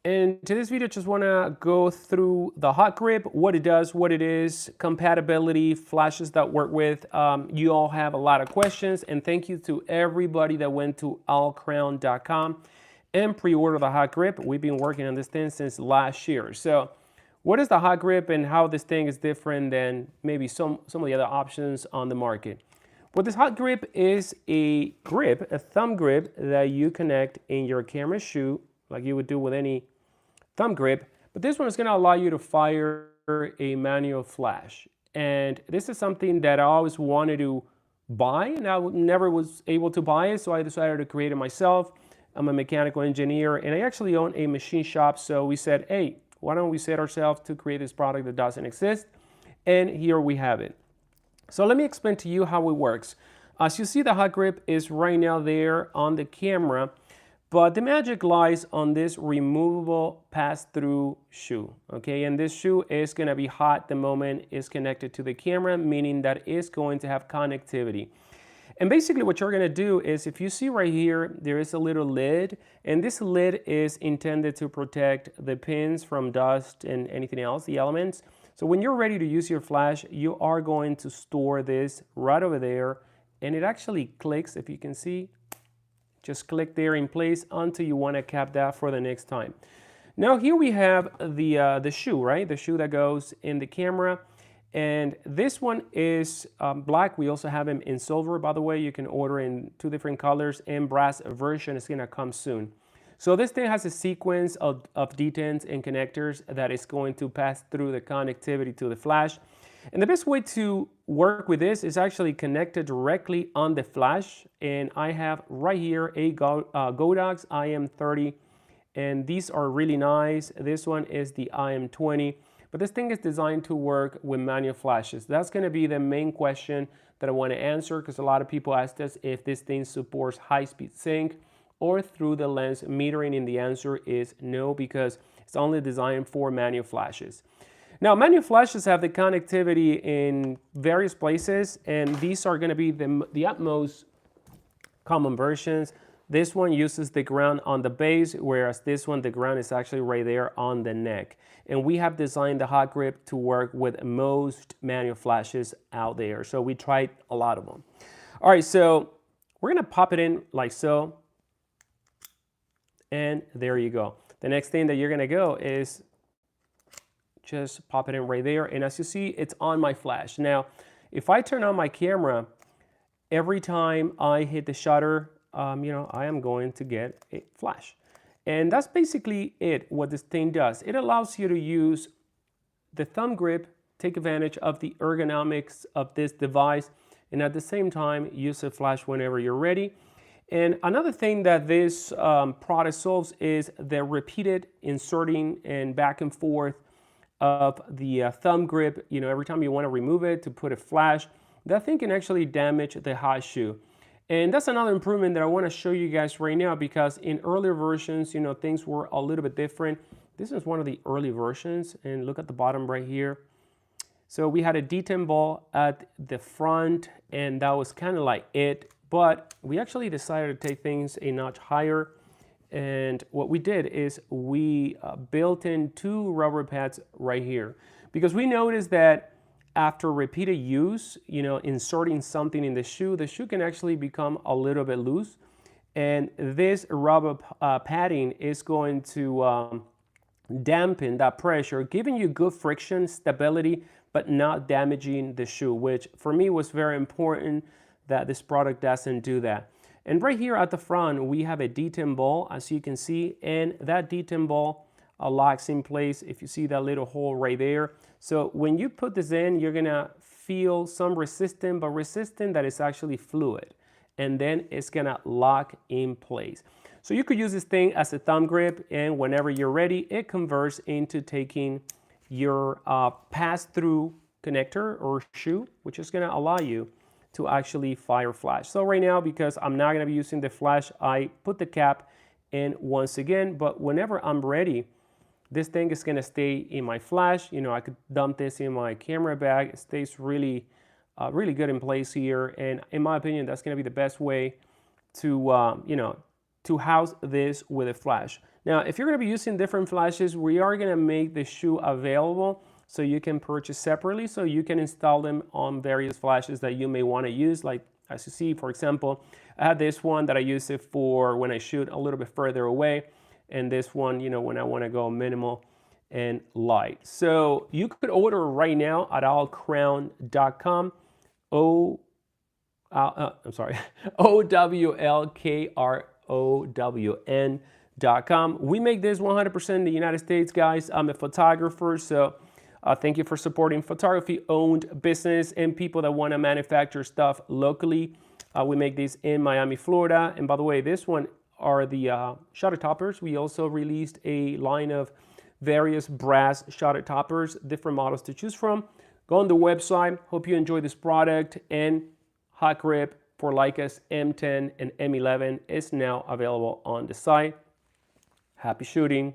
In today's video, just want to go through the HotGrip, what it does, what it is, compatibility, flashes that work with. You all have a lot of questions, and thank you to everybody that went to Owlkrown.com and pre-ordered the HotGrip. We've been working on this thing since last year. So what is the HotGrip and how this thing is different than maybe some of the other options on the market? Well, this HotGrip is a grip, a thumb grip that you connect in your camera shoe like you would do with any thumb grip, but this one is going to allow you to fire a manual flash. And this is something that I always wanted to buy, and I never was able to buy it, so I decided to create it myself. I'm a mechanical engineer, and I actually own a machine shop, so we said, hey, why don't we set ourselves to create this product that doesn't exist? And here we have it. So let me explain to you how it works. As you see, the HotGrip is right now there on the camera, but the magic lies on this removable pass-through shoe, okay? And this shoe is going to be hot the moment it's connected to the camera, meaning that it's going to have connectivity. And basically what you're going to do is, if you see right here, there is a little lid, and this lid is intended to protect the pins from dust and anything else, the elements. So when you're ready to use your flash, you are going to store this right over there, and it actually clicks, if you can see. Just click there in place until you want to cap that for the next time. Now here we have the shoe, right? The shoe that goes in the camera. And this one is black. We also have them in silver, by the way. You can order in 2 different colors, and brass version is going to come soon. So this thing has a sequence of detents and connectors that is going to pass through the connectivity to the flash. And the best way to work with this is actually connected directly on the flash. And I have right here a Godox IM30, and these are really nice. This one is the IM20, but this thing is designed to work with manual flashes. That's going to be the main question that I want to answer, because a lot of people asked us if this thing supports high-speed sync or through the lens metering, and the answer is no, because it's only designed for manual flashes. Now, manual flashes have the connectivity in various places, and these are going to be the utmost common versions. This one uses the ground on the base, whereas this one, the ground is actually right there on the neck. And we have designed the HotGrip to work with most manual flashes out there. So we tried a lot of them. All right, so we're going to pop it in like so. And there you go. The next thing that you're going to go is just pop it in right there, and as you see, it's on my flash. Now, if I turn on my camera, every time I hit the shutter, I am going to get a flash. And that's basically it, what this thing does. It allows you to use the thumb grip, take advantage of the ergonomics of this device, and at the same time, use a flash whenever you're ready. And another thing that this product solves is the repeated inserting and back and forth of the thumb grip. Every time you want to remove it to put a flash, that thing can actually damage the hot shoe. And that's another improvement that I want to show you guys right now, because in earlier versions, things were a little bit different. This is one of the early versions, and look at the bottom right here. So we had a detent ball at the front, and that was kind of like it, but we actually decided to take things a notch higher. And what we did is we built in 2 rubber pads right here, because we noticed that after repeated use, inserting something in the shoe can actually become a little bit loose. And this rubber padding is going to dampen that pressure, giving you good friction, stability, but not damaging the shoe, which for me was very important that this product doesn't do that. And right here at the front, we have a detent ball, as you can see, and that detent ball locks in place, if you see that little hole right there. So when you put this in, you're gonna feel some resistance, but resistance that is actually fluid. And then it's gonna lock in place. So you could use this thing as a thumb grip, and whenever you're ready, it converts into taking your pass-through connector or shoe, which is gonna allow you to actually fire flash. So right now, because I'm not gonna be using the flash, I put the cap in once again, but whenever I'm ready, this thing is gonna stay in my flash. I could dump this in my camera bag. It stays really good in place here. And in my opinion, that's gonna be the best way to, to house this with a flash. Now, if you're going to be using different flashes, we are going to make the shoe available so you can purchase separately, so you can install them on various flashes that you may want to use. Like, as you see, for example, I have this one that I use it for when I shoot a little bit further away, and this one, you know, when I want to go minimal and light. So you could order right now at owlkrown.com. I'm sorry, owlkrown.com. We make this 100% in the United States, guys. I'm a photographer, so thank you for supporting photography-owned business and people that want to manufacture stuff locally. We make these in Miami, Florida. And by the way, this one are the shutter toppers. We also released a line of various brass shutter toppers, different models to choose from. Go on the website. Hope you enjoy this product. And HotGrip for Leica's M10 and M11 is now available on the site. Happy shooting.